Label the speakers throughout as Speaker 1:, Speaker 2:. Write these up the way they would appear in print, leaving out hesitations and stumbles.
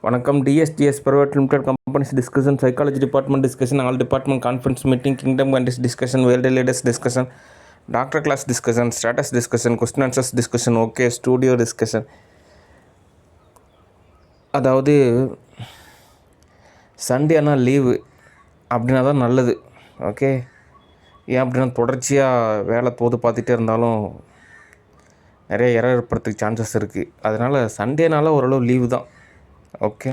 Speaker 1: வணக்கம். TSTS private limited companies discussion, psychology department discussion, all department conference meeting, kingdom countries discussion, world leaders discussion, doctor class discussion, status discussion, question answers discussion, okay studio discussion. அதாவது Sunday ஆனால் leave அப்படின்னா தான் நல்லது. Okay, ஏன் அப்படின்னா தொடர்ச்சியாக வேலை பார்த்துட்டே இருந்தாலும் நிறைய எரர் ஏற்படுறதுக்கு சான்சஸ் இருக்குது. அதனால் சண்டேனால ஓரளவு லீவு தான். ஓகே,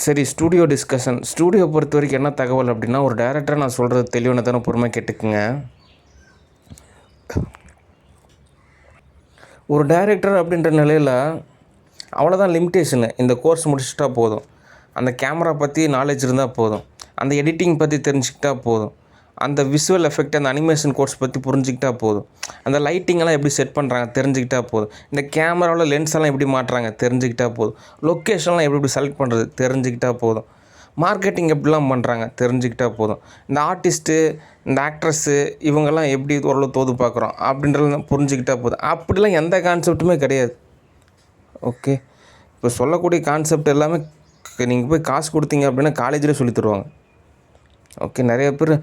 Speaker 1: சரி. Studio discussion. ஸ்டூடியோ பொறுத்த வரைக்கும் என்ன தகவல் அப்படின்னா, ஒரு டைரக்டரை நான் சொல்கிறது தெளிவான தானே, பொறுமை கேட்டுக்குங்க. ஒரு டைரக்டர் அப்படின்ற நிலையில் அவ்வளோதான் லிமிட்டேஷனு. இந்த கோர்ஸ் முடிச்சுட்டா போதும், அந்த கேமரா பற்றி நாலேஜ் இருந்தால் போதும், அந்த எடிட்டிங் பற்றி தெரிஞ்சுக்கிட்டா போதும், அந்த விஷுவல் எஃபெக்ட், அந்த அனிமேஷன் கோர்ஸ் பற்றி புரிஞ்சிக்கிட்டா போதும், அந்த லைட்டிங்கெல்லாம் எப்படி செட் பண்ணுறாங்க தெரிஞ்சுக்கிட்டா போதும், இந்த கேமராவில் லென்ஸ் எல்லாம் எப்படி மாட்டுறாங்க தெரிஞ்சுக்கிட்டா போதும், லொக்கேஷன்லாம் எப்படி செலக்ட் பண்ணுறது தெரிஞ்சுக்கிட்டா போதும், மார்க்கெட்டிங் எப்படிலாம் பண்ணுறாங்க தெரிஞ்சுக்கிட்டா போதும், இந்த ஆர்டிஸ்ட்டு, இந்த ஆக்ட்ரஸ்ஸு இவங்கெல்லாம் எப்படி ஓரளவு பார்க்குறோம் அப்படின்றத புரிஞ்சுக்கிட்டா போதும். அப்படிலாம் எந்த கான்செப்ட்டுமே கிடையாது. ஓகே, இப்போ சொல்லக்கூடிய கான்செப்ட் எல்லாமே நீங்கள் போய் காசு கொடுத்தீங்க அப்படின்னா காலேஜில் சொல்லி தருவாங்க. ஓகே, நிறைய பேர்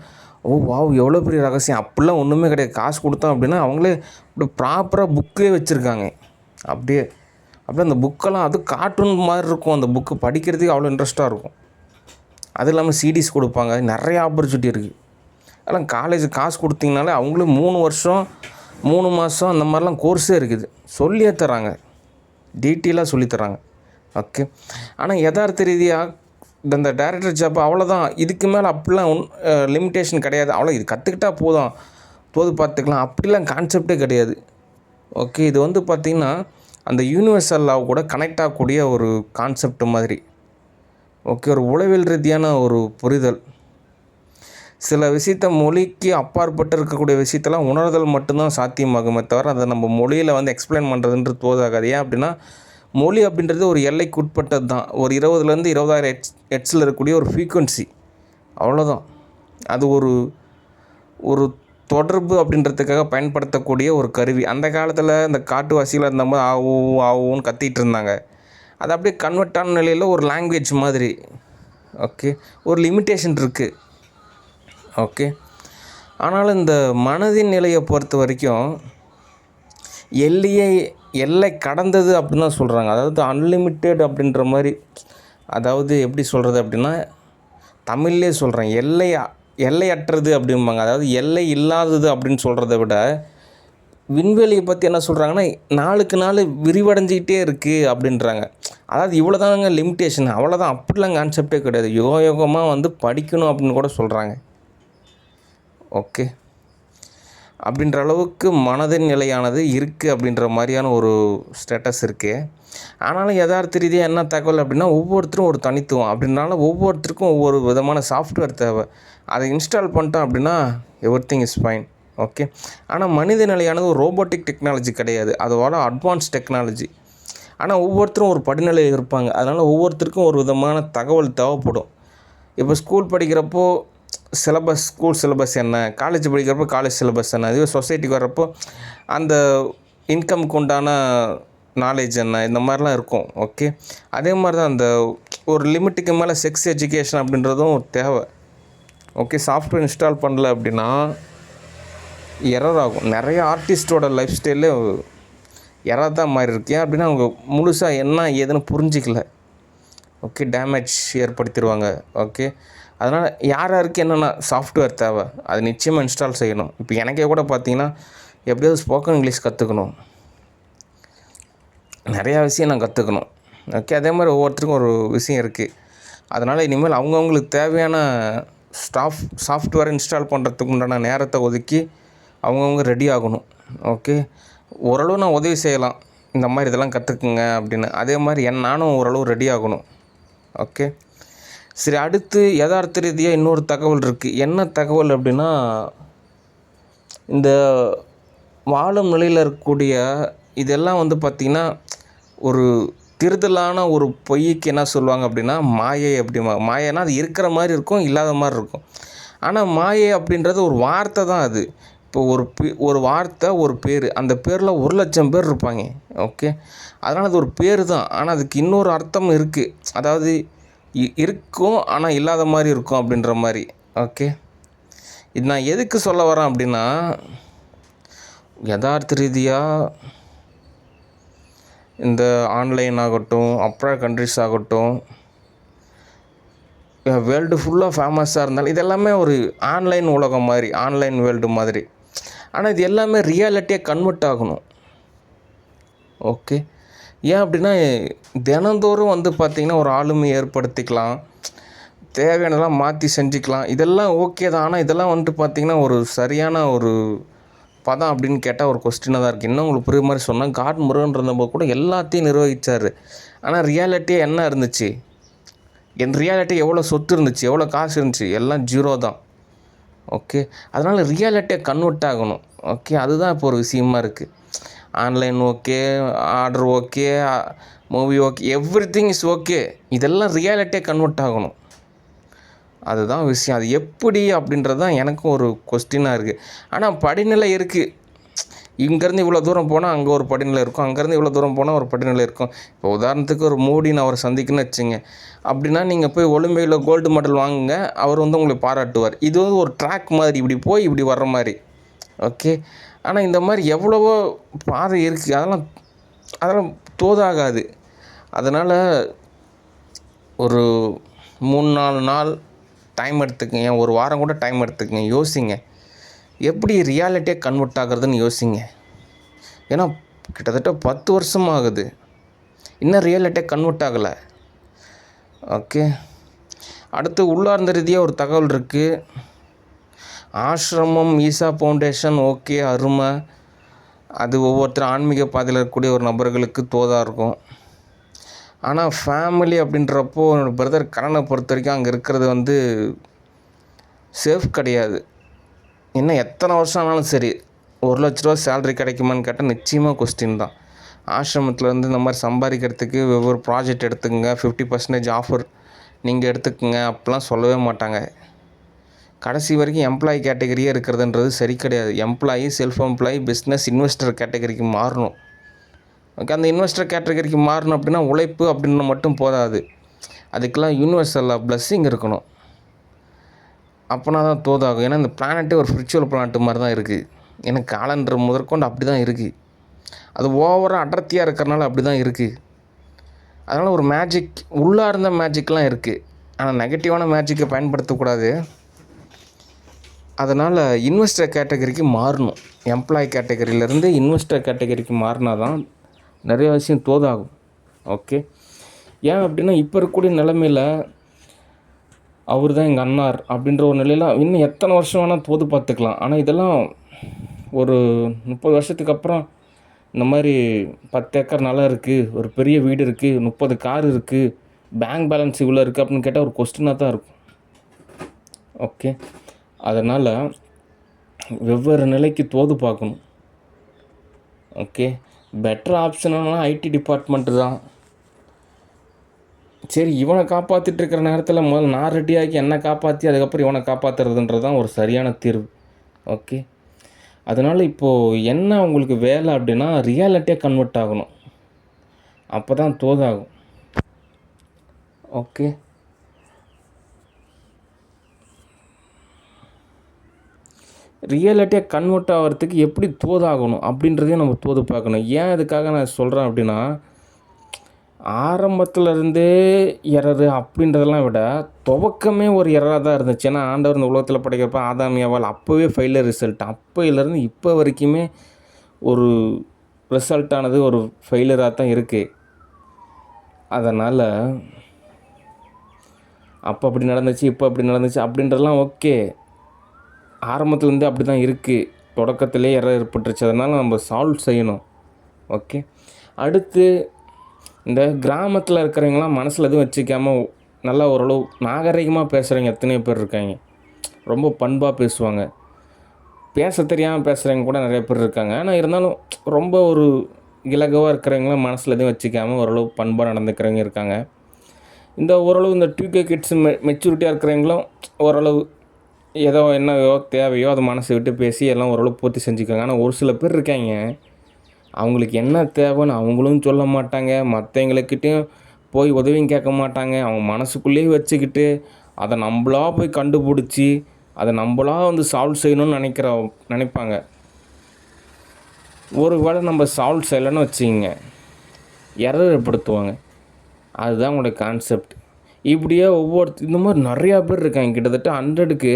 Speaker 1: வாவ் எவ்வளோ பெரிய ரகசியம், அப்படிலாம் ஒன்றுமே கிடையாது. காசு கொடுத்தோம் அப்படின்னா அவங்களே இப்படி ப்ராப்பராக புக்கே வச்சுருக்காங்க. அப்படியே அந்த புக்கெல்லாம் அது கார்ட்டூன் மாதிரி இருக்கும். அந்த புக்கு படிக்கிறதுக்கு அவ்வளோ இன்ட்ரெஸ்ட்டாக இருக்கும். அது இல்லாமல் சிடிஸ் கொடுப்பாங்க. நிறைய ஆப்பர்ச்சுனிட்டி இருக்குது. அதெல்லாம் காலேஜ் காசு கொடுத்தீங்கனாலே அவங்களும் 3 வருஷம் 3 மாதம் அந்த மாதிரிலாம் கோர்ஸே இருக்குது. சொல்லியே தராங்க, டீட்டெயிலாக சொல்லித்தராங்க. ஓகே, ஆனால் யதார்த்த ரீதியாக இந்த டைரக்டர் ஜாப் அவ்வளோதான். இதுக்கு மேலே அப்படிலாம் லிமிட்டேஷன் கிடையாது. அவ்வளோ இது கற்றுக்கிட்டால் போதும் பார்த்துக்கலாம், அப்படிலாம் கான்செப்டே கிடையாது. ஓகே, இது பார்த்திங்கன்னா அந்த யூனிவர்சல் லாவ் கூட கனெக்ட் ஆகக்கூடிய ஒரு கான்செப்ட் மாதிரி. ஓகே, ஒரு உளவியல் ரீதியான ஒரு புரிதல். சில விஷயத்த மொழிக்கு அப்பாற்பட்டு இருக்கக்கூடிய விஷயத்தெல்லாம் உணர்தல் மட்டும்தான் சாத்தியமாகுமே தவிர அதை நம்ம மொழியில் எக்ஸ்பிளைன் பண்ணுறதுன்றது போதாகாது. ஏன் அப்படின்னா மொழி அப்படின்றது ஒரு எல்லைக்கு உட்பட்டது தான். ஒரு 20,000 20,000 ஹெர்ட்ஸில் இருக்கக்கூடிய ஒரு ஃப்ரீக்குவன்சி, அவ்வளோதான். அது ஒரு தொடர்பு அப்படின்றதுக்காக பயன்படுத்தக்கூடிய ஒரு கருவி. அந்த காலத்தில் இந்த காட்டுவாசியில் இருந்தபோது ஆவுன்னு கத்திகிட்டு இருந்தாங்க. அது அப்படியே கன்வெர்ட் ஆன நிலையில் ஒரு லாங்குவேஜ் மாதிரி. ஓகே, ஒரு லிமிட்டேஷன் இருக்குது. ஓகே, ஆனாலும் இந்த மனதின் நிலையை பொறுத்த வரைக்கும் எல்லை கடந்தது அப்படின்னு தான் சொல்கிறாங்க. அதாவது அன்லிமிட்டெட் அப்படின்ற மாதிரி. அதாவது எப்படி சொல்கிறது அப்படின்னா, தமிழ்லே சொல்கிறேன், எல்லையற்றது அப்படிம்பாங்க. அதாவது எல்லை இல்லாதது அப்படின்னு சொல்கிறத விட விண்வெளியை பற்றி என்ன சொல்கிறாங்கன்னா, நாளுக்கு நாள் விரிவடைஞ்சிக்கிட்டே இருக்குது அப்படின்றாங்க. அதாவது இவ்வளோ தாங்க லிமிட்டேஷன், அவ்வளோதான். அப்படிலாம் கான்செப்டே கிடையாது. யோகமாக படிக்கணும் அப்படின்னு கூட சொல்கிறாங்க. ஓகே, அப்படின்ற அளவுக்கு மனதின் நிலையானது இருக்குது அப்படின்ற மாதிரியான ஒரு ஸ்டேட்டஸ் இருக்குது. ஆனாலும் யதார்த்த ரீதியாக என்ன தகவல் அப்படின்னா, ஒவ்வொருத்தரும் ஒரு தனித்துவம். அப்படின்னால ஒவ்வொருத்தருக்கும் ஒவ்வொரு விதமான சாஃப்ட்வேர் தேவை. அதை இன்ஸ்டால் பண்ணிட்டோம் அப்படின்னா எவ்ரிதிங் இஸ் ஃபைன். ஓகே, ஆனால் மனித நிலையானது ஒரு ரோபோட்டிக் டெக்னாலஜி கிடையாது, அதோட அட்வான்ஸ் டெக்னாலஜி. ஆனால் ஒவ்வொருத்தரும் ஒரு படிநிலையில் இருப்பாங்க. அதனால் ஒவ்வொருத்தருக்கும் ஒரு விதமான தகவல் தேவைப்படும். இப்போ ஸ்கூல் படிக்கிறப்போ ஸ்கூல் சிலபஸ் என்ன, காலேஜ் படிக்கிறப்போ காலேஜ் சிலபஸ் என்ன, இதுவே சொசைட்டிக்கு வர்றப்போ அந்த இன்கமுக்கு உண்டான நாலேஜ் என்ன, இந்த மாதிரிலாம் இருக்கும். ஓகே, அதே மாதிரி தான் அந்த ஒரு லிமிட்டுக்கு மேலே செக்ஸ் எஜுகேஷன் அப்படின்றதும் தேவை. ஓகே, சாஃப்ட்வேர் இன்ஸ்டால் பண்ணல அப்படின்னா எரர் ஆகும். நிறைய ஆர்டிஸ்டோட லைஃப் ஸ்டைலே எரர் தான் மாதிரி இருக்கு. ஏன் அப்படின்னா அவங்க முழுசாக என்ன ஏதுன்னு புரிஞ்சிக்கல. ஓகே, டேமேஜ் ஏற்படுத்திடுவாங்க. ஓகே, அதனால் யாருக்கு என்னென்ன சாஃப்ட்வேர் தேவை அது நிச்சயமாக இன்ஸ்டால் செய்யணும். இப்போ எனக்கே கூட பார்த்தீங்கன்னா எப்படியாவது ஸ்போக்கன் இங்கிலீஷ் கற்றுக்கணும், நிறையா விஷயம் நான் கற்றுக்கணும். ஓகே, அதே மாதிரி ஒவ்வொருத்தருக்கும் ஒரு விஷயம் இருக்குது. அதனால் இனிமேல் அவங்கவுங்களுக்கு தேவையான சாஃப்ட்வேர் இன்ஸ்டால் பண்ணுறதுக்கு உண்டான நேரத்தை ஒதுக்கி அவங்கவுங்க ரெடி ஆகணும். ஓகே, ஓரளவு நான் உதவி செய்யலாம், இந்த மாதிரி இதெல்லாம் கற்றுக்குங்க அப்படின்னு. அதே மாதிரி நானும் ஓரளவு ரெடி ஆகணும். ஓகே, சரி. அடுத்து யதார்த்த ரீதியாக இன்னொரு தகவல் இருக்குது. என்ன தகவல் அப்படின்னா, இந்த வாழும் நிலையில் இருக்கக்கூடிய இதெல்லாம் பார்த்திங்கன்னா ஒரு திருதலான ஒரு பொய்க்கு என்ன சொல்லுவாங்க அப்படின்னா மாயை அப்படிம்பாங்க. மாயைனா அது இருக்கிற மாதிரி இருக்கும், இல்லாத மாதிரி இருக்கும். ஆனால் மாயை அப்படின்றது ஒரு வார்த்தை தான். அது இப்போ ஒரு வார்த்தை ஒரு பேர், அந்த பேரில் 1,00,000 பேர் இருப்பாங்க. ஓகே, அதனால் அது ஒரு பேர் தான். ஆனால் அதுக்கு இன்னொரு அர்த்தம் இருக்குது. அதாவது இருக்கும் ஆனால் இல்லாத மாதிரி இருக்கும் அப்படின்ற மாதிரி. ஓகே, இது நான் எதுக்கு சொல்ல வரேன் அப்படின்னா, யதார்த்த ரீதியாக இந்த ஆன்லைன் ஆகட்டும், அப்ராட் கண்ட்ரிஸ் ஆகட்டும், வேர்ல்டு ஃபுல்லாக ஃபேமஸாக இருந்தாலும் இது எல்லாமே ஒரு ஆன்லைன் உலகம் மாதிரி, ஆன்லைன் வேர்ல்டு மாதிரி. ஆனால் இது எல்லாமே ரியாலிட்டியாக கன்வெர்ட் ஆகணும். ஓகே, ஏன் அப்படின்னா தினந்தோறும் பார்த்திங்கன்னா ஒரு ஆளுமை ஏற்படுத்திக்கலாம், தேவையானதெல்லாம் மாற்றி செஞ்சுக்கலாம், இதெல்லாம் ஓகே தான். ஆனால் இதெல்லாம் பார்த்திங்கன்னா ஒரு சரியான ஒரு பதம் அப்படின்னு கேட்டால் ஒரு கொஸ்டினாக தான் இருக்குது. இன்னும் உங்களுக்கு புரிய மாதிரி சொன்னால், காட் முருகன் இருந்தபோது கூட எல்லாத்தையும் நிர்வகித்தார். ஆனால் ரியாலிட்டியாக என்ன இருந்துச்சு? என் ரியாலிட்டி எவ்வளோ சொத்து இருந்துச்சு, எவ்வளோ காசு இருந்துச்சு? எல்லாம் ஜீரோ தான். ஓகே, அதனால் ரியாலிட்டியை கன்வெர்ட் ஆகணும். ஓகே, அதுதான் இப்போ ஒரு விஷயமா இருக்குது. Online okay, order okay, movie okay, everything is okay. இதெல்லாம் ரியாலிட்டியை கன்வெர்ட் ஆகணும். அதுதான் விஷயம். அது எப்படி அப்படின்றது தான் எனக்கும் ஒரு கொஸ்டினாக இருக்குது. ஆனால் படிநிலை இருக்குது. இங்கேருந்து இவ்வளோ தூரம் போனால் அங்கே ஒரு படிநிலை இருக்கும், அங்கேருந்து இவ்வளோ தூரம் போனால் ஒரு படிநிலை இருக்கும். இப்போ உதாரணத்துக்கு ஒரு மோடின்னு அவரை சந்திக்கணும்னு வச்சுங்க. அப்படின்னா நீங்கள் போய் ஒலிம்பிக்கில் கோல்டு மெடல் வாங்குங்க, அவர் உங்களை பாராட்டுவார். இது ஒரு ட்ராக் மாதிரி, இப்படி போய் இப்படி வர்ற மாதிரி. ஓகே, ஆனால் இந்த மாதிரி எவ்வளவோ பாதை இருக்குது. அதெல்லாம் தோதாகாது. அதனால் ஒரு 3-4 நாள் டைம் எடுத்துக்கங்க, ஒரு வாரம் கூட டைம் எடுத்துக்கங்க, யோசிங்க எப்படி ரியாலிட்டியாக கன்வெர்ட் ஆகுறதுன்னு யோசிங்க. ஏன்னா கிட்டத்தட்ட 10 வருஷம் ஆகுது, இன்னும் ரியாலிட்டியாக கன்வெர்ட் ஆகலை. ஓகே, அடுத்து உள்ளார்ந்த ரீதியாக ஒரு தகவல் இருக்குது. ஆசிரமம், ஈசா ஃபவுண்டேஷன் ஓகே, அருமை. அது ஒவ்வொருத்தரும் ஆன்மீக பாதையில் இருக்கக்கூடிய ஒரு நபர்களுக்கு தோதாக இருக்கும். ஆனால் ஃபேமிலி அப்படின்றப்போ என்னோடய பிரதர் கரனை பொறுத்த வரைக்கும் அங்கே இருக்கிறது சேஃப் கிடையாது. இன்னும் எத்தனை வருஷம் ஆனாலும் சரி, 1,00,000 ரூபா சேலரி கிடைக்குமான்னு கேட்டால் நிச்சயமாக கொஸ்டின் தான். ஆசிரமத்தில் இந்த மாதிரி சம்பாதிக்கிறதுக்கு ஒவ்வொரு ப்ராஜெக்ட் எடுத்துக்கங்க, 50% ஆஃபர் நீங்கள் எடுத்துக்கங்க அப்படிலாம் சொல்லவே மாட்டாங்க. கடைசி வரைக்கும் எம்ப்ளாயி கேட்டகரியே இருக்கிறதுன்றது சரி கிடையாது. Employee, self employee, business, investor கேட்டகரிக்கு மாறணும். ஓகே, அந்த இன்வெஸ்டர் கேட்டகரிக்கு மாறணும் அப்படின்னா உழைப்பு அப்படின்னு மட்டும் போதாது, அதுக்கெல்லாம் யூனிவர்சலாக பிளஸ்ஸிங் இருக்கணும். அப்போனா தான் தோதாகும். ஏன்னா இந்த பிளானட்டே ஒரு ஸ்பிரிச்சுவல் பிளானட் மாதிரி தான் இருக்குது. எனக்கு காலண்டர் முதற்கொண்டு அப்படி தான் இருக்குது. அது ஓவராக அடர்த்தியாக இருக்கிறனால அப்படி தான் இருக்குது. அதனால் ஒரு மேஜிக், உள்ளார்ந்த மேஜிக்லாம் இருக்குது. ஆனால் நெகட்டிவான மேஜிக்கை பயன்படுத்தக்கூடாது. அதனால் இன்வெஸ்டர் கேட்டகரிக்கு மாறணும். எம்ப்ளாயி கேட்டகரியிலேருந்து இன்வெஸ்டர் கேட்டகரிக்கு மாறினா தான் நிறைய விஷயம் தோதாகும். ஓகே, ஏன் அப்படின்னா இப்போ இருக்கக்கூடிய நிலைமையில் அவர் தான் எங்கள் அண்ணார் அப்படின்ற ஒரு நிலையில் இன்னும் எத்தனை வருஷம் வேணால் தோது பார்த்துக்கலாம். ஆனால் இதெல்லாம் ஒரு 30 வருஷத்துக்கு அப்புறம் இந்த மாதிரி 10 ஏக்கர் நிலம் இருக்குது, ஒரு பெரிய வீடு இருக்குது, 30 கார் இருக்குது, பேங்க் பேலன்ஸ் இவ்வளோ இருக்குது அப்படின்னு கேட்டால் ஒரு கொஸ்டினாக தான் இருக்கும். ஓகே, அதனால் வெவ்வேறு நிலைக்கு தோது பார்க்கணும். ஓகே, பெட்டர் ஆப்ஷனானா ஐடி டிபார்ட்மெண்ட்டு தான். சரி, இவனை காப்பாற்றிட்டு இருக்கிற நேரத்தில் முதல்ல நான் ரெடியாகி என்னை காப்பாற்றி அதுக்கப்புறம் இவனை காப்பாற்றுறதுன்றது தான் ஒரு சரியான தீர்வு. ஓகே, அதனால் இப்போது என்ன உங்களுக்கு வேலை அப்படின்னா ரியாலிட்டியாக கன்வெர்ட் ஆகணும். அப்போ தான் தோதாகும். ஓகே, ரியாலிட்டியாக கன்வெர்ட் ஆகிறதுக்கு எப்படி தோதாகணும் அப்படின்றதையும் நம்ம தோது பார்க்கணும். ஏன் இதுக்காக நான் சொல்கிறேன் அப்படின்னா, ஆரம்பத்துலேருந்தே எரரு அப்படின்றதெல்லாம் விட துவக்கமே ஒரு எரராக தான் இருந்துச்சு. ஏன்னா ஆண்டவர் இந்த உலகத்தில் படைக்கிறப்ப ஆதாம் ஏவாள் அப்போவே ஃபெயிலியர் ரிசல்ட். அப்போயிலேருந்து இப்போ வரைக்குமே ஒரு ரிசல்ட்டானது ஒரு ஃபெயிலியராக தான் இருக்குது. அதனால் அப்போ அப்படி நடந்துச்சு, இப்போ அப்படி நடந்துச்சு அப்படின்றதெல்லாம் ஓகே, ஆரம்பத்துலேருந்தே அப்படி தான் இருக்குது, தொடக்கத்திலே எரர் ஏற்பட்டுருச்சு. அதனால் நம்ம சால்வ் செய்யணும். ஓகே, அடுத்து இந்த கிராமத்தில் இருக்கிறவங்களாம் மனசில் எதுவும் வச்சுக்காமல் நல்லா ஓரளவு நாகரிகமாக பேசுகிறவங்க எத்தனையோ பேர் இருக்காங்க. ரொம்ப பண்பாக பேசுவாங்க, பேச தெரியாமல் பேசுகிறவங்க கூட நிறைய பேர் இருக்காங்க. ஆனால் இருந்தாலும் ரொம்ப ஒரு இலகுவாக இருக்கிறவங்களாம் மனசில் எதுவும் வச்சுக்காமல் ஓரளவு பண்பாக நடந்துக்கிறவங்க இருக்காங்க. இந்த ஓரளவு இந்த 2K கிட்ஸ் மெச்சூரிட்டியாக இருக்கிறவங்களும் ஓரளவு ஏதோ என்னவோ தேவையோ அதை மனசை விட்டு பேசி எல்லாம் ஓரளவு பூர்த்தி செஞ்சுக்காங்க. ஆனால் ஒரு சில பேர் இருக்காங்க, அவங்களுக்கு என்ன தேவைன்னு அவங்களும் சொல்ல மாட்டாங்க, மற்றவங்களுக்கிட்டேயும் போய் உதவியும் கேட்க மாட்டாங்க. அவங்க மனசுக்குள்ளேயே வச்சுக்கிட்டு அதை நம்மளா போய் கண்டுபிடிச்சி அதை நம்மளா சால்வ் செய்யணும்னு நினைப்பாங்க. ஒரு வேளை நம்ம சால்வ் செய்யலைன்னு வச்சுக்கிங்க, எரர் ஏற்படுத்துவாங்க. அதுதான் அவங்களோட கான்செப்ட். இப்படியே இந்த மாதிரி நிறையா பேர் இருக்காங்க. கிட்டத்தட்ட 100க்கு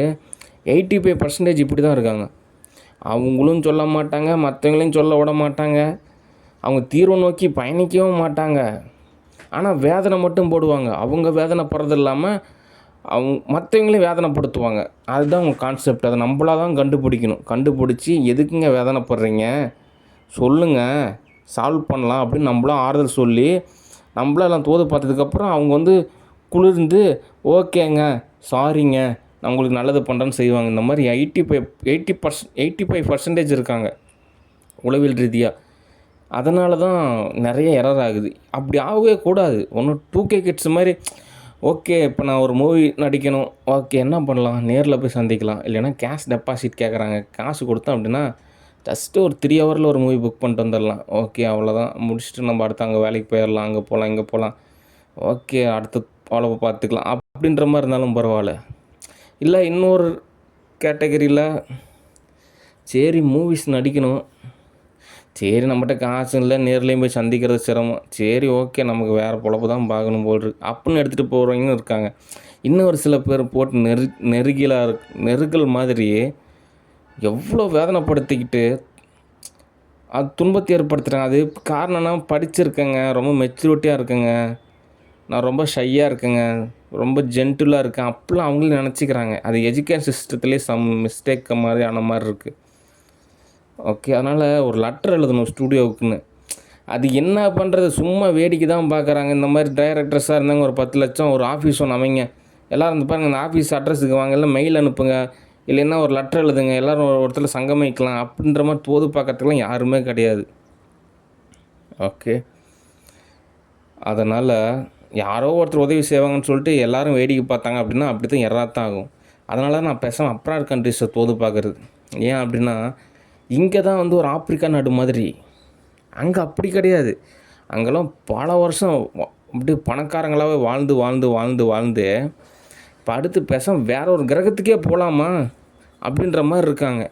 Speaker 1: 85% இப்படி தான் இருக்காங்க. அவங்களும் சொல்ல மாட்டாங்க, மற்றவங்களையும் சொல்ல விட மாட்டாங்க, அவங்க தீர்வை நோக்கி பயணிக்கவும் மாட்டாங்க. ஆனால் வேதனை மட்டும் போடுவாங்க. அவங்க வேதனைப்படுறது இல்லாமல் மற்றவங்களையும் வேதனைப்படுத்துவாங்க. அதுதான் அவங்க கான்செப்ட். அதை நம்மளாக தான் கண்டுபிடிக்கணும். கண்டுபிடிச்சி எதுக்குங்க வேதனைப்படுறீங்க சொல்லுங்கள், சால்வ் பண்ணலாம் அப்படின்னு நம்மளும் ஆறுதல் சொல்லி நம்மளும் எல்லாம் தோது பார்த்ததுக்கப்புறம் அவங்க குளிர்ந்து ஓகேங்க, சாரிங்க, நான் உங்களுக்கு நல்லது பண்ணுறேன்னு செய்வாங்க. இந்த மாதிரி 85% இருக்காங்க உளவியல் ரீதியாக. அதனால தான் நிறைய எரர் ஆகுது. அப்படி ஆகவே கூடாது. ஒன்றும் 2K கிட்ஸ் மாதிரி ஓகே இப்போ நான் ஒரு மூவி நடிக்கணும், ஓகே என்ன பண்ணலாம், நேரில் போய் சந்திக்கலாம், இல்லைன்னா கேஷ் டெபாசிட் கேட்குறாங்க, காசு கொடுத்தோம் அப்படின்னா ஜஸ்ட்டு ஒரு 3 ஹவரில் ஒரு மூவி புக் பண்ணிட்டு வந்துடலாம். ஓகே அவ்வளோதான், முடிச்சுட்டு நம்ம அடுத்து அங்கே வேலைக்கு போயிடலாம், அங்கே போகலாம், இங்கே போகலாம், ஓகே அடுத்து அவ்வளோ பார்த்துக்கலாம் அப்படின்ற மாதிரி இருந்தாலும் பரவாயில்ல. இல்லை இன்னொரு கேட்டகரியில் சரி மூவிஸ் நடிக்கணும், சரி நம்மகிட்ட காசு இல்லை, நேர்லேயும் போய் சந்திக்கிறது சிரமம், சரி ஓகே நமக்கு வேறு பொழப்பு தான் பார்க்கணும் போல் இருக்கு அப்படின்னு எடுத்துகிட்டு போகிறவங்களும் இருக்காங்க. இன்னும் ஒரு சில பேர் போட்டு நெருகல் மாதிரி எவ்வளோ வேதனைப்படுத்திக்கிட்டு அது துன்பத்தை ஏற்படுத்துகிறாங்க. அது காரணம்னா படிச்சிருக்கேங்க, ரொம்ப மெச்சூரிட்டியாக இருக்குங்க, நான் ரொம்ப ஷையாக இருக்கேங்க, ரொம்ப ஜென்டிலாக இருக்கேன் அப்படிலாம் அவங்களும் நினச்சிக்கிறாங்க. அது எஜுகேஷன் சிஸ்டத்துலேயே சம் மிஸ்டேக் மாதிரி ஆன மாதிரி இருக்குது. ஓகே, அதனால் ஒரு லெட்டர் எழுதணும் ஸ்டூடியோவுக்குன்னு. அது என்ன பண்ணுறது, சும்மா வேடிக்கை தான் பார்க்குறாங்க. இந்த மாதிரி டைரக்டர்ஸாக இருந்தாங்க, ஒரு 10 லட்சம் ஒரு ஆஃபீஸ் ஒன்று அமைங்க, எல்லோரும் பாருங்கள் இந்த ஆஃபீஸ் அட்ரஸுக்கு வாங்க, இல்லை மெயில் அனுப்புங்க, இல்லைன்னா ஒரு லெட்டர் எழுதுங்க, எல்லோரும் ஒரு இடத்துல சங்கமிக்கலாம் அப்படின்ற மாதிரி தோது பார்க்கறதுக்கெலாம் யாருமே கிடையாது. ஓகே, அதனால் யாரோ ஒருத்தர் உதவி செய்வாங்கன்னு சொல்லிட்டு எல்லோரும் வேடிக்கை பார்த்தாங்க அப்படின்னா அப்படி தான் எறாத்தான் ஆகும். அதனால நான் பேசாமல் அப்ராட் கண்ட்ரிஸை தோது பார்க்குறது. ஏன் அப்படின்னா இங்கே தான் ஒரு ஆப்பிரிக்கா நாடு மாதிரி, அங்கே அப்படி கிடையாது. அங்கெல்லாம் பல வருஷம் அப்படி பணக்காரங்களாகவே வாழ்ந்து வாழ்ந்து வாழ்ந்து வாழ்ந்து இப்போ அடுத்து பேசாமல் வேற ஒரு கிரகத்துக்கே போகலாமா அப்படின்ற மாதிரி இருக்காங்க.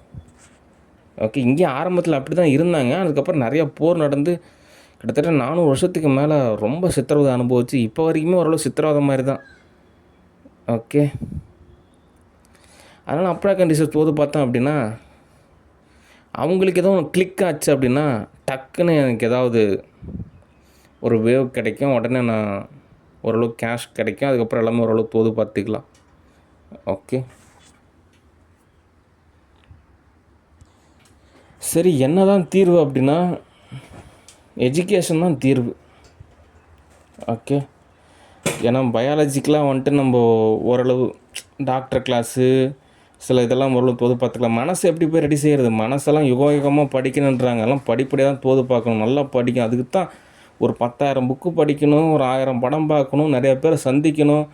Speaker 1: ஓகே, இங்கே ஆரம்பத்தில் அப்படி தான் இருந்தாங்க. அதுக்கப்புறம் நிறையா போர் நடந்து கிட்டத்தட்ட 400 வருஷத்துக்கு மேலே ரொம்ப சித்திரவதை அனுபவிச்சு இப்போ வரைக்குமே ஓரளவு சித்திரவதை மாதிரி தான். ஓகே, அதனால் அப்ராட் கண்ட்ரிஸை தோது பார்த்தோம் அப்படின்னா அவங்களுக்கு எதுவும் கிளிக் ஆச்சு அப்படின்னா டக்குன்னு எனக்கு ஏதாவது ஒரு வேவ் கிடைக்கும், உடனே நான் ஓரளவு கேஷ் கிடைக்கும், அதுக்கப்புறம் எல்லாமே ஓரளவு தோது பார்த்துக்கலாம். ஓகே, சரி என்ன தான் தீர்வு அப்படின்னா எஜுகேஷன் தான் தீர்வு. ஓகே, ஏன்னா பயாலஜிக்கலாக நம்ம ஓரளவு டாக்டர் கிளாஸு சில இதெல்லாம் ஓரளவு தோது பார்த்துக்கலாம். மனசு எப்படி போய் ரெடி செய்கிறது, மனசெல்லாம் யுகமாக படிக்கணுன்றாங்க, எல்லாம் படிப்படியாக தான் தோது பார்க்கணும், நல்லா படிக்கும். அதுக்கு தான் ஒரு 10,000 புக்கு படிக்கணும், ஒரு 1000 படம் பார்க்கணும், நிறைய பேரை சந்திக்கணும்,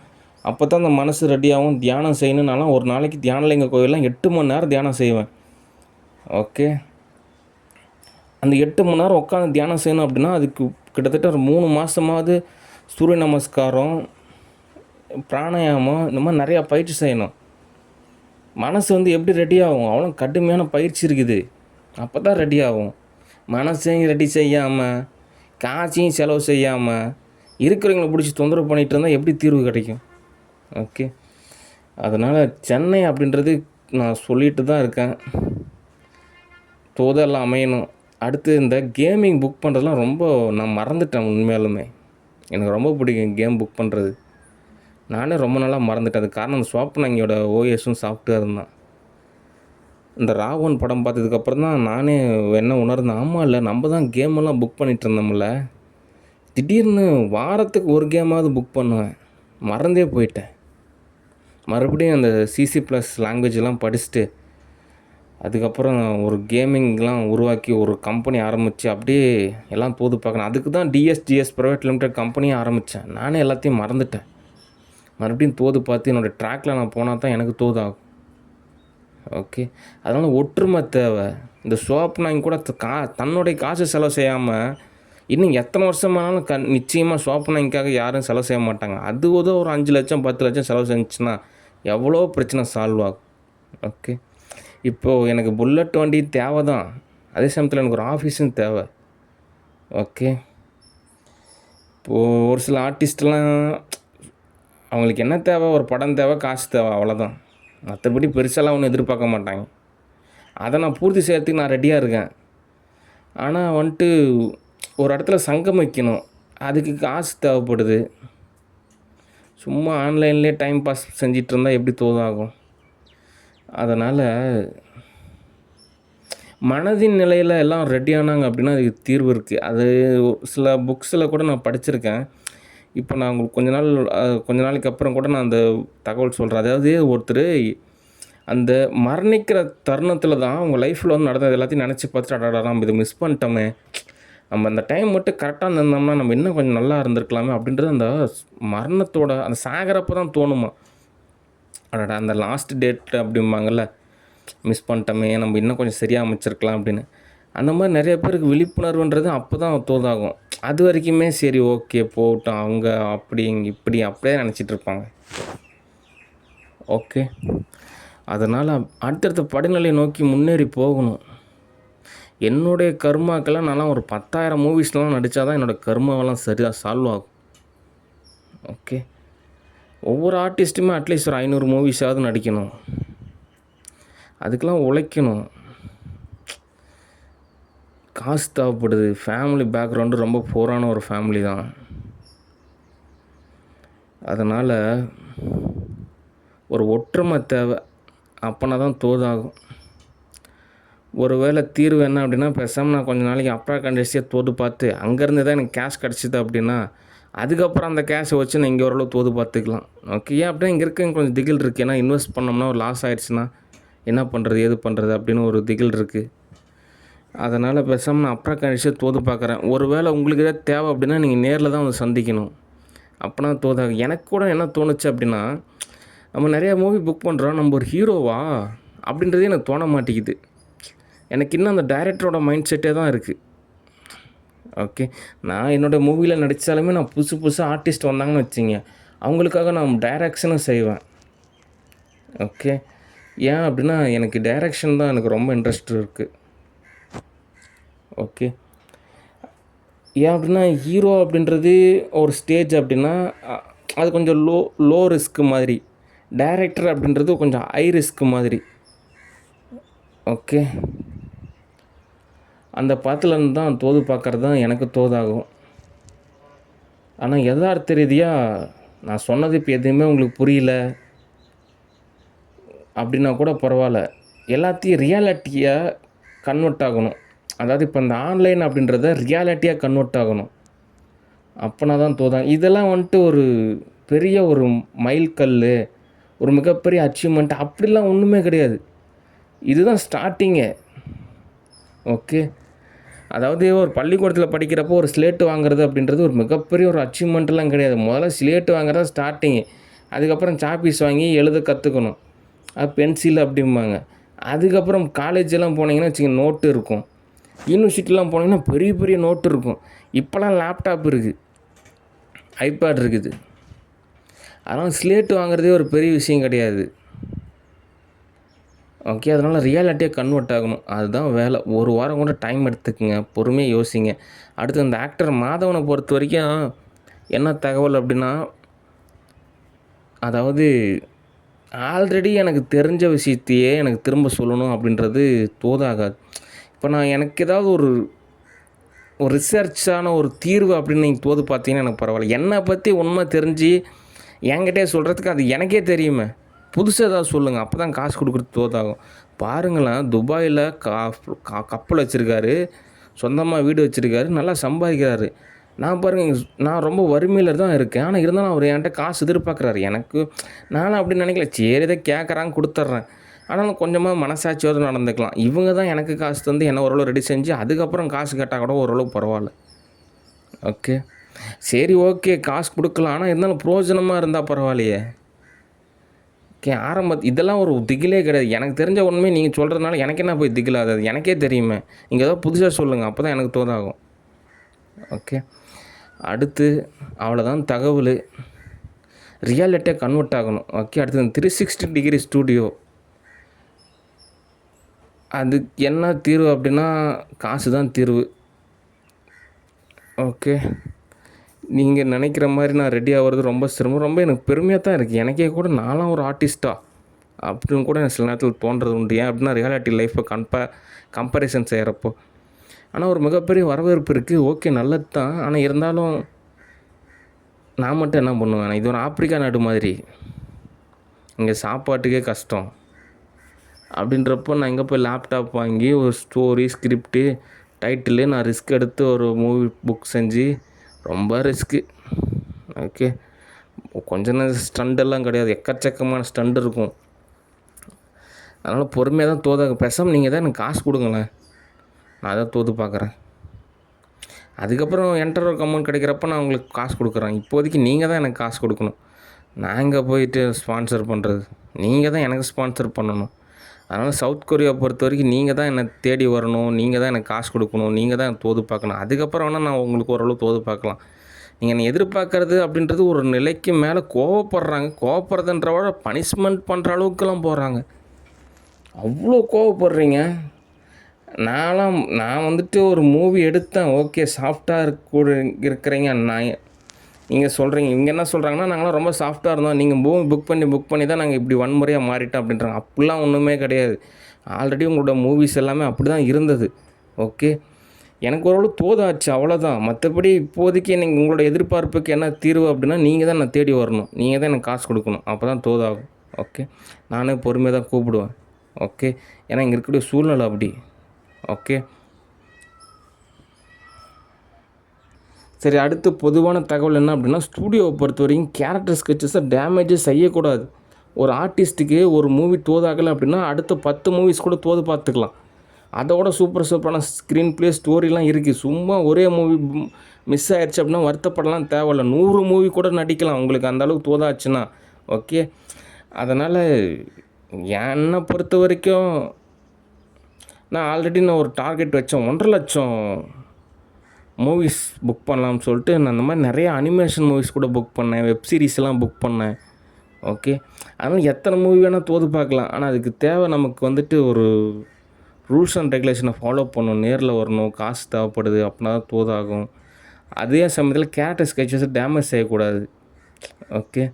Speaker 1: அப்போ தான் அந்த மனசு ரெடியாகும். தியானம் செய்யணுன்னாலும் ஒரு நாளைக்கு தியானலிங்க கோயிலெலாம் 8 மணி நேரம் தியானம் செய்வேன். ஓகே, அந்த 8 மணி நேரம் உட்காந்து தியானம் செய்யணும் அப்படின்னா அதுக்கு கிட்டத்தட்ட ஒரு 3 மாதமாவது சூரிய நமஸ்காரம், பிராணாயாமம், இந்த மாதிரி நிறையா பயிற்சி செய்யணும். மனசு எப்படி ரெடி ஆகும், அவ்வளோ கடுமையான பயிற்சி இருக்குது, அப்போ தான் ரெடி ஆகும். மனசையும் ரெடி செய்யாமல் காசையும் செலவு செய்யாமல் இருக்கிறவங்களை பிடிச்சி தொந்தரவு பண்ணிகிட்டு இருந்தால் எப்படி தீர்வு கிடைக்கும்? ஓகே, அதனால் சென்னை அப்படின்றது நான் சொல்லிட்டு தான் இருக்கேன், தோதெல்லாம் அமையணும். அடுத்து இந்த கேமிங் புக் பண்ணுறதுலாம் ரொம்ப நான் மறந்துட்டேன். உண்மையாலுமே எனக்கு ரொம்ப பிடிக்கும் கேம் புக் பண்ணுறது. நானே ரொம்ப நாளாக மறந்துட்டேன். அது காரணம் அந்த ஸ்வாப்னங்கியோட ஓஎஸும் சாஃப்ட்வேரும் தான். இந்த ராவன் படம் பார்த்ததுக்கப்புறம் தான் நானே என்ன உணர்ந்தேன், ஆமாம் இல்லை நம்ம தான் கேமெல்லாம் புக் பண்ணிகிட்டு இருந்தோம்ல, திடீர்னு வாரத்துக்கு ஒரு கேமாவது புக் பண்ணுவேன், மறந்தே போயிட்டேன். மறுபடியும் அந்த CC+ லாங்குவேஜெலாம் படிச்சுட்டு அதுக்கப்புறம் ஒரு கேமிங்லாம் உருவாக்கி ஒரு கம்பெனி ஆரம்பித்து அப்படியே எல்லாம் தோது பார்க்கணும். அதுக்கு தான் DSGS ப்ரைவேட் லிமிடெட் கம்பெனியும் ஆரம்பித்தேன். நானே எல்லாத்தையும் மறந்துட்டேன். மறுபடியும் தோது பார்த்து என்னோடய ட்ராக்கில் நான் போனால் தான் எனக்கு தோது ஆகும். ஓகே. அதனால் ஒற்றுமை தேவை. இந்த சோப்பு நாய்ங்க கூட தன்னுடைய காசு செலவு செய்யாமல் இன்னும் எத்தனை வருஷமானாலும் நிச்சயமாக சோப்பு நாய்க்காக யாரும் செலவு செய்ய மாட்டாங்க. அது ஒரு 5,00,000 10,00,000 செலவு செஞ்சுச்சுன்னா எவ்வளோ பிரச்சனை சால்வ் ஆகும். ஓகே. இப்போது எனக்கு புல்லட் வண்டி தேவை தான். அதே சமயத்தில் எனக்கு ஒரு ஆஃபீஸும் தேவை. ஓகே. இப்போது ஒரு சில ஆர்டிஸ்ட்லாம் அவங்களுக்கு என்ன தேவை, ஒரு படம் தேவை, காசு தேவை, அவ்வளோதான். மற்றபடி பெருசாலாம் ஒன்றும் எதிர்பார்க்க மாட்டாங்க. அதை நான் பூர்த்தி செய்கிறதுக்கு நான் ரெடியாக இருக்கேன். ஆனால் வந்துட்டு ஒரு இடத்துல சங்கம் வைக்கணும், அதுக்கு காசு தேவைப்படுது. சும்மா ஆன்லைன்லேயே டைம் பாஸ் செஞ்சிட்டு இருந்தால் எப்படி தோதாகும். அதனால் மனதின் நிலையில் எல்லாம் ரெடியானாங்க அப்படின்னா அதுக்கு தீர்வு இருக்குது. அது சில புக்ஸில் கூட நான் படிச்சிருக்கேன். இப்போ நான் உங்களுக்கு கொஞ்ச நாளைக்கு அப்புறம் கூட நான் அந்த தகவல் சொல்கிறேன். அதாவது ஒருத்தர் அந்த மரணிக்கிற தருணத்தில் தான் அவங்க லைஃப்பில் வந்து நடந்தது எல்லாத்தையும் நினச்சி பார்த்துட்டு அடாடா நம்ம இதை மிஸ் பண்ணிட்டோமே, நம்ம அந்த டைம் மட்டும் கரெக்டாக இருந்திருந்தோம்னா நம்ம இன்னும் கொஞ்சம் நல்லா இருந்திருக்கலாமே அப்படின்றது அந்த மரணத்தோட அந்த சாகிறப்ப தான் தோணுமா. அடடா அந்த லாஸ்ட் டேட் அப்படிம்பாங்கள்ல, மிஸ் பண்ணிட்டோமே நம்ம இன்னும் கொஞ்சம் சரியாக அமைச்சிருக்கலாம் அப்படின்னு. அந்த மாதிரி நிறைய பேருக்கு விழிப்புணர்வுன்றது அப்போ தான் தோதாகும். அது வரைக்குமே சரி ஓகே போகட்டும், அவங்க அப்படி இப்படி அப்படியே நினச்சிட்டு இருப்பாங்க. ஓகே. அதனால் அடுத்தடுத்த படிநிலையை நோக்கி முன்னேறி போகணும். என்னுடைய கர்மாக்கெல்லாம் நான்லாம் ஒரு 10,000 மூவிஸ்லாம் நடித்தா தான் என்னோடய கர்மாவெல்லாம் சரியாக சால்வ் ஆகும். ஓகே. ஒவ்வொரு ஆர்டிஸ்ட்டுமே அட்லீஸ்ட் ஒரு 500 மூவிஸாவது நடிக்கணும். அதுக்கெலாம் உழைக்கணும், காசு தேவைப்படுது. ஃபேமிலி பேக்ரவுண்டு ரொம்ப போரான ஒரு ஃபேமிலி தான். அதனால் ஒரு ஒற்றுமை தேவை, அப்போனா தான் தோதாகும். ஒரு வேளை தீர்வு என்ன அப்படின்னா, பேசாமல் நான் கொஞ்சம் நாளைக்கு அப்பா கண்டிஸ்டியாக தோது பார்த்து அங்கேருந்து தான் எனக்கு கேஷ் கிடச்சிது அப்படின்னா அதுக்கப்புறம் அந்த கேஷை வச்சு நான் இங்கே ஓரளவு தோது பார்த்துக்கலாம். ஓகே. ஏன் அப்படின்னா இங்கே இருக்க கொஞ்சம் திகில் இருக்குது. ஏன்னா இன்வெஸ்ட் பண்ணோம்னா ஒரு லாஸ் ஆகிடுச்சுன்னா என்ன பண்ணுறது ஏது பண்ணுறது அப்படின்னு ஒரு திகில் இருக்குது. அதனால் பேசாமல் நான் அப்பா கண்டிஸ்டியாக தோது பார்க்குறேன். ஒரு வேளை உங்களுக்கு ஏதாவது தேவை அப்படின்னா நீங்கள் நேரில் தான் வந்து சந்திக்கணும், அப்போனா தோதாகும். எனக்கு கூட என்ன தோணுச்சு அப்படின்னா, நம்ம நிறையா மூவி புக் பண்ணுறோம், நம்ம ஒரு ஹீரோவா அப்படின்றதே எனக்கு தோண மாட்டேங்குது. எனக்கு இன்னும் அந்த டைரக்டரோட மைண்ட் செட்டே தான் இருக்குது. ஓகே. நான் என்னோடய மூவியில் நடித்தாலுமே நான் புதுசாக ஆர்டிஸ்ட் வந்தாங்கன்னு வச்சிங்க, அவங்களுக்காக நான் டைரக்ஷனும் செய்வேன். ஓகே. ஏன் அப்படின்னா எனக்கு டைரக்ஷன் தான் எனக்கு ரொம்ப இன்ட்ரெஸ்ட் இருக்குது. ஓகே. ஏன் அப்படின்னா ஹீரோ அப்படின்றது ஒரு ஸ்டேஜ் அப்படின்னா அது கொஞ்சம் லோ ரிஸ்க் மாதிரி, டைரக்டர் அப்படின்றது கொஞ்சம் ஹை ரிஸ்க் மாதிரி. ஓகே. அந்த பாத்திலேருந்து தான் தோது பார்க்குறது தான் எனக்கு தோதாகும். ஆனால் யதார்த்த ரீதியாக நான் சொன்னது இப்போ எதுவுமே உங்களுக்கு புரியல அப்படின்னா கூட பரவாயில்ல, எல்லாத்தையும் ரியாலிட்டியாக கன்வெர்ட் ஆகணும். அதாவது இப்போ இந்த ஆன்லைன் அப்படின்றத ரியாலிட்டியாக கன்வெர்ட் ஆகணும், அப்போனா தான் தோதாகும். இதெல்லாம் வந்துட்டு ஒரு பெரிய ஒரு மைல்கல், ஒரு மிகப்பெரிய அச்சீவ்மெண்ட் அப்படிலாம் ஒன்றுமே கிடையாது. இதுதான் ஸ்டார்டிங்கே. ஓகே. அதாவது ஒரு பள்ளிக்கூடத்தில் படிக்கிறப்போ ஒரு ஸ்லேட்டு வாங்குறது அப்படின்றது ஒரு மிகப்பெரிய ஒரு அச்சீவ்மெண்ட்லாம் கிடையாது. முதல்ல ஸ்லேட்டு வாங்குறது ஸ்டார்டிங்கு. அதுக்கப்புறம் சாப்பீஸ் வாங்கி எழுத கற்றுக்கணும், அது பென்சில் அப்படிம்பாங்க. அதுக்கப்புறம் காலேஜெல்லாம் போனீங்கன்னா வச்சுக்கோங்க நோட்டு இருக்கும். யூனிவர்சிட்டிலாம் போனீங்கன்னா பெரிய பெரிய நோட்டு இருக்கும். இப்போலாம் லேப்டாப் இருக்குது, ஐபேட் இருக்குது. அதனால் ஸ்லேட்டு வாங்குறதே ஒரு பெரிய விஷயம் கிடையாது. ஓகே. அதனால் ரியாலிட்டியாக கன்வெர்ட் ஆகணும், அதுதான் வேலை. ஒரு வாரம் கூட டைம் எடுத்துக்குங்க, பொறுமையாக யோசிங்க. அடுத்து அந்த ஆக்டர் மாதவனை பொறுத்த வரைக்கும் என்ன தகவல் அப்படின்னா, அதாவது ஆல்ரெடி எனக்கு தெரிஞ்ச விஷயத்தையே எனக்கு திரும்ப சொல்லணும் அப்படின்றது தோதாகாது. இப்போ நான் எனக்கு ஏதாவது ஒரு ரிசர்ச்சான ஒரு தீர்வு அப்படின்னு நீங்கள் தோது பார்த்தீங்கன்னா எனக்கு பரவாயில்ல. என்னை பற்றி உண்மை தெரிஞ்சு என்கிட்டே சொல்கிறதுக்கு அது எனக்கே தெரியுமே, புதுசாக ஏதாவது சொல்லுங்கள், அப்போ தான் காசு கொடுக்குறது தோதாகும். பாருங்களேன், துபாயில் கப்பல் வச்சுருக்காரு, சொந்தமாக வீடு வச்சுருக்காரு, நல்லா சம்பாதிக்கிறாரு. நான் பாருங்கள், நான் ரொம்ப வறுமையில் தான் இருக்கேன். ஆனால் இருந்தாலும் அவர் என்கிட்ட காசு எதிர்பார்க்குறாரு. எனக்கு நானும் அப்படி நினைக்கல, சரி இதை கேட்குறாங்க கொடுத்துட்றேன். ஆனாலும் கொஞ்சமாக மனசாட்சியோடு நடந்துக்கலாம். இவங்க தான் எனக்கு காசு தந்து என்ன ஓரளவு ரெடி செஞ்சு அதுக்கப்புறம் காசு கேட்டால் கூட ஓரளவு பரவாயில்ல. ஓகே. சரி ஓகே, காசு கொடுக்கலாம், ஆனால் இருந்தாலும் பிரயோஜனமாக இருந்தால் பரவாயில்லையே. ஓகே. இதெல்லாம் ஒரு திகிலே கிடையாது. எனக்கு தெரிஞ்ச உண்மையை நீங்கள் சொல்கிறதுனால எனக்கு என்ன போய் திகிலாகாது? எனக்கே தெரியுமே. நீங்கள் ஏதோ புதுசாக சொல்லுங்கள். அப்போ தான் எனக்கு தோதாகும். ஓகே. அடுத்து அவ்வளோதான் தகவல். ரியாலிட்டியாக கன்வெர்ட் ஆகணும். ஓகே. அடுத்து 360 டிகிரி ஸ்டூடியோ. அதுக்கு என்ன தீர்வு அப்படின்னா காசு தான் தீர்வு. ஓகே. நீங்கள் நினைக்கிற மாதிரி நான் ரெடி ஆகிறது ரொம்ப சிரமம். ரொம்ப எனக்கு பெருமையாக தான் இருக்குது. எனக்கே கூட நான்லாம் ஒரு ஆர்டிஸ்ட்டா அப்படின்னு கூட எனக்கு சில நேரத்தில் தோன்றது உண்டு. ஏன் அப்படின்னா ரியாலிட்டி லைஃப்பை கம்பேரிசன் செய்கிறப்போ. ஆனால் ஒரு மிகப்பெரிய வரவேற்பு இருக்குது. ஓகே, நல்லது தான். ஆனால் இருந்தாலும் நான் மட்டும் என்ன பண்ணுவேன்? இது ஒரு ஆப்பிரிக்கா நாடு மாதிரி. இங்கே சாப்பாட்டுக்கே கஷ்டம். அப்படின்றப்போ நான் எங்கே போய் லேப்டாப் வாங்கி ஒரு ஸ்டோரி, ஸ்கிரிப்டு, டைட்டிலு நான் ரிஸ்க் எடுத்து ஒரு மூவி புக் செஞ்சு ரொம்ப ரிஸ்க்கு. ஓகே. கொஞ்சம் ஸ்டண்டெல்லாம் கிடையாது. எக்கச்சக்கமான ஸ்டண்ட் இருக்கும். அதனால் பொறுமையாக தான் தோதாக. பேசாமல் நீங்கள் தான் எனக்கு காசு கொடுங்களேன். நான் தான் தோது பார்க்குறேன். அதுக்கப்புறம் என்டர் ஒர்க் அமௌண்ட் கிடைக்கிறப்ப நான் உங்களுக்கு காசு கொடுக்குறேன். இப்போதைக்கு நீங்கள் தான் எனக்கு காசு கொடுக்கணும். நான் எங்கே போயிட்டு ஸ்பான்சர் பண்ணுறது? நீங்கள் தான் எனக்கு ஸ்பான்சர் பண்ணணும். அதனால் சவுத் கொரியாவை பொறுத்த வரைக்கும் நீங்கள் தான் என்னை தேடி வரணும். நீங்கள் தான் எனக்கு காசு கொடுக்கணும். நீங்கள் தான் எனக்கு தோது பார்க்கணும். அதுக்கப்புறம் வேணால் நான் உங்களுக்கு ஓரளவு தோது பார்க்கலாம். நீங்கள் என்னை எதிர்பார்க்கறது அப்படின்றது ஒரு நிலைக்கு மேலே கோவப்படுறாங்க. கோவப்படுறதுன்றவோட பனிஷ்மெண்ட் பண்ணுற அளவுக்குலாம் போகிறாங்க. அவ்வளோ கோவப்படுறீங்க. நான் வந்துட்டு ஒரு மூவி எடுத்தேன். ஓகே, சாஃப்டாக இருக்கிறீங்க. நீங்கள் சொல்கிறீங்க, இங்கே என்ன சொல்கிறாங்கன்னா, நாங்களாம் ரொம்ப சாஃப்டாக இருந்தோம். நீங்கள் மூவி புக் பண்ணி தான் நாங்கள் இப்படி வன்முறையாக மாறிட்டோம் அப்படின்றாங்க. அப்படிலாம் ஒன்றுமே கிடையாது. ஆல்ரெடி உங்களோட மூவிஸ் எல்லாமே அப்படி தான் இருந்தது. ஓகே. எனக்கு ஓரளவு தோதாச்சு, அவ்வளோதான். மற்றபடி இப்போதைக்கு நீங்கள் உங்களோட எதிர்பார்ப்புக்கு என்ன தீர்வு அப்படின்னா நீங்கள் தான் நான் தேடி வரணும். நீங்கள் தான் எனக்கு காசு கொடுக்கணும். அப்போ தான் தோதாகும். ஓகே. நானே பொறுமையாக தான் கூப்பிடுவேன். ஓகே. ஏன்னா இங்கே இருக்கக்கூடிய சூழ்நிலை அப்படி. ஓகே. சரி, அடுத்து பொதுவான தகவல் என்ன அப்படின்னா, ஸ்டூடியோவை பொறுத்த வரைக்கும் கேரக்டர் ஸ்கெட்சஸை டேமேஜே செய்யக்கூடாது. ஒரு ஆர்டிஸ்ட்டுக்கு ஒரு மூவி தோதாகலை அப்படின்னா அடுத்த 10 மூவிஸ் கூட தோது பார்த்துக்கலாம். அதோட சூப்பரான ஸ்க்ரீன் ப்ளே ஸ்டோரிலாம் இருக்குது. சும்மா ஒரே மூவி மிஸ் ஆயிடுச்சு அப்படின்னா வருத்தப்படலாம் தேவையில்ல. 100 மூவி கூட நடிக்கலாம் உங்களுக்கு அந்தளவுக்கு தோதாச்சுன்னா. ஓகே. அதனால் என்னை பொறுத்த வரைக்கும் நான் ஆல்ரெடி ஒரு டார்கெட் வச்சேன். 1.5 லட்சம் மூவிஸ் புக் பண்ணலாம்னு சொல்லிட்டு நான் அந்த மாதிரி நிறைய அனிமேஷன் மூவிஸ் கூட புக் பண்ணேன். வெப் சீரிஸ்லாம் புக் பண்ணேன். ஓகே. அதனால் எத்தனை மூவி வேணால் தோது பார்க்கலாம். ஆனால் அதுக்கு தேவை நமக்கு வந்துட்டு ஒரு ரூல்ஸ் அண்ட் ரெகுலேஷனை ஃபாலோ பண்ணணும். நேரில் வரணும். காசு தேவைப்படுது அப்படின்னா தான் தோதாகும். அதே சமயத்தில் கேரக்டர் ஸ்கெட்சஸை டேமேஜ் செய்யக்கூடாது. ஓகே.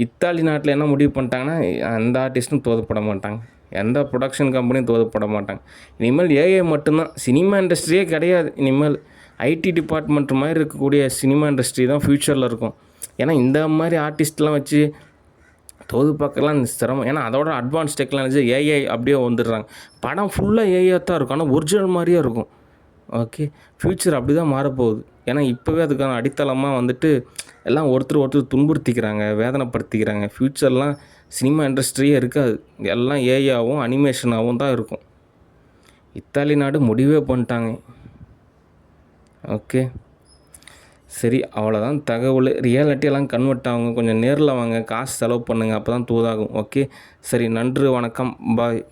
Speaker 1: இத்தாலி நாட்டில் என்ன முடிவு பண்ணிட்டாங்கன்னா, எந்த ஆர்டிஸ்ட்டும் தோதுப்பட மாட்டாங்க. எந்த ப்ரொடக்ஷன் கம்பெனியும் தோதுப்பட மாட்டாங்க. இனிமேல் ஏஐ மட்டும்தான். சினிமா இண்டஸ்ட்ரியே கிடையாது இனிமேல். ஐடி டிபார்ட்மெண்ட் மாதிரி இருக்கக்கூடிய சினிமா இண்டஸ்ட்ரி தான் ஃப்யூச்சரில் இருக்கும். ஏன்னா இந்த மாதிரி ஆர்டிஸ்ட்லாம் வச்சு தோது பார்க்கலாம் சிரமம். ஏன்னா அதோட அட்வான்ஸ் டெக்னாலஜி ஏஐ அப்படியே வந்துடுறாங்க. படம் ஃபுல்லாக ஏஐயாக தான் இருக்கும். ஆனால் ஒரிஜினல் மாதிரியே இருக்கும். ஓகே. ஃப்யூச்சர் அப்படி தான் மாறப்போகுது. ஏன்னா இப்போவே அதுக்கான அடித்தளமாக வந்துட்டு எல்லாம் ஒருத்தர் துன்புறுத்திக்கிறாங்க, வேதனைப்படுத்திக்கிறாங்க. ஃப்யூச்சர்லாம் சினிமா இண்டஸ்ட்ரியே இருக்காது. எல்லாம் ஏஐயாகவும் அனிமேஷனாகவும் தான் இருக்கும். இத்தாலி நாடு முடிவே பண்ணிட்டாங்க. ஓகே. சரி, அவ்வளோதான் தகவல். ரியாலிட்டியெல்லாம் கன்வெர்ட் ஆகுங்க. கொஞ்சம் நேரில் வாங்க, காசு செலவு பண்ணுங்கள். அப்போ தான் தூதாகும். ஓகே. சரி, நன்றி, வணக்கம், பாய்.